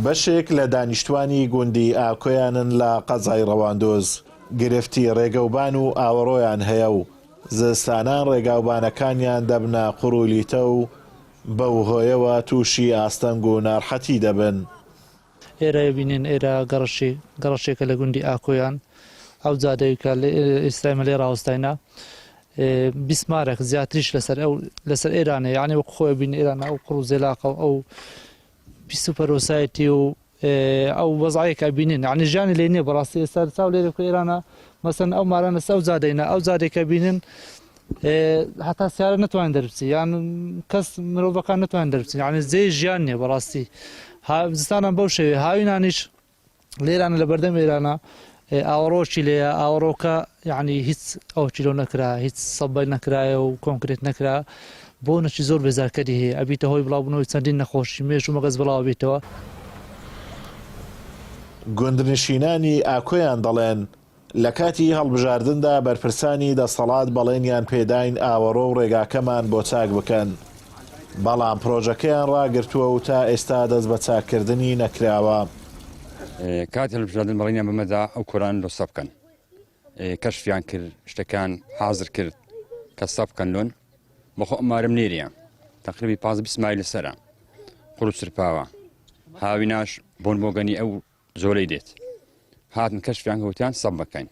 بەشێک لە دانیشتوانی گوندی ئاکۆیانن لە قەزای ڕەواندۆز گرفتی ڕێگەوبان و ئاوەڕۆیان هەیە و زستانان ڕێگاوبانەکانیان دەبنە قوڕولیتە و بەو هۆیەوە تووشی ئاستەنگ و ناڕحەتی دەبن. ئێرە بینین ئێرە گەڕەشێکە لە گوندی ئاکۆیان ئەو جادەیەکە ئێستایمە لێ ڕاوەستاینە بیسمارێک زیاتریش لەسەر ئێرانە یعنی وەک خۆی بین ئێرانە ئەو قڕ و زێلاقە و ئەو پیسوپەرۆسایەتی و ئەو وەزعەیەکە بینین یعنی ژیانی لێ نییە بەڕاستی ئێستا چاو لێرە کە ئێرانە مەسەن ئەو مارانە ئەو جادەینە ئەو جادێکە بینن هەتا سیارە نتوانین دەربچی یان کەس مرۆڤەکان نتوانین دەربچین یعنی جێی ژیان نییە بەڕاستی زستانان بەو شێوێ هاوینانیش لێرانە لە بەردەم ئێرانە ئاوەڕۆکی لێە ئاوەڕۆکە یعنی هیچ ئەو چیلۆ نەکرا هیچ سەبەی نەکرایە و کۆنکرێت نەکرا بۆ نەچی زۆر بێزارکەری هەیە ئەبیتە هۆی بڵاوبوونەوەی چەندین نەخۆشی مێژ و مەگەز بڵاو بێتەوە. گوندنشینانی ئاکۆیان دەڵێن لە کاتی هەڵبژاردندا بەرپرسانی دەسەڵات بەڵێنیان پێداین ئاوەڕۆ و ڕێگاکەمان بۆ چاک بکەن بەڵام پرۆژەکەیان ڕاگرتووە و تا ئێستا دەست بە چاکردنی نەکراوە. کاتی هەڵبژاردن بەڵێنیان بمەدا ئەو کۆران دۆسە بکەن کەشفیان کرد شتەکان حازر کرد کە سە بکەن لۆن بەخۆ ئەمارم نێریە تقریبی 15 مایل لەسەرە قوڕ و سرپاوە هاویناش بۆن بۆگەنی ئەو زۆرەی دێت هاتن کەشفیان گەوتیان سەب بکەین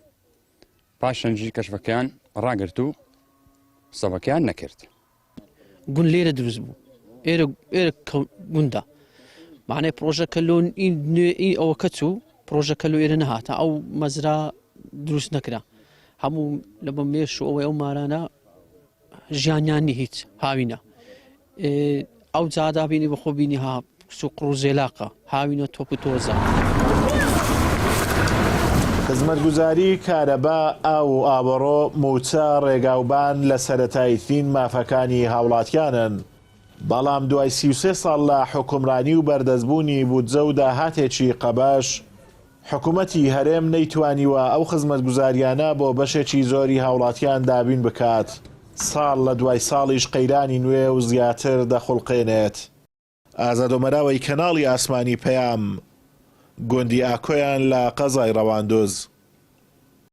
پاشەنجی کەشفەکەیان ڕاگرت و سەبەکەیان نەکرد. گوند لێرە دروست بوو ئێرە گوندە معنای پرۆژەکە لۆن ئەوە کەچ و پرۆژەکە لۆ ئێرە نەهاتە ئەو مەزرا دروست نەکرا هەموو لە بە مێش و ئەوەی ئەو مارانە ژیانیانی هیچ هاوینە ئەو جادا بینی بەخۆ بینی ها سو قڕ و زێلاقە هاوینە تۆپ و تۆزە. خزمەتگوزاری کارەبا ئاو و ئاوەڕۆ موچە ڕێگاوبان لە سەرەتاییترین مافەکانی هاوڵاتیانن بەڵام دوای 33 ساڵ لە حکومڕانی و بەردەستبوونی بودجە و داهاتێکی قەباش حکوومەتی هەرێم نەیتوانیوە ئەو خزمەتگوزاریانە بۆ بەشێکی زۆری هاوڵاتیان دابین بکات ساڵ لە دوای ساڵیش قەیرانی نوێ و زیاتر دەخڵقێنێت. ئازادۆمەراوەی کەناڵی ئاسمانی پەیام گوندی ئاکۆیان لە قەزای ڕەواندۆز.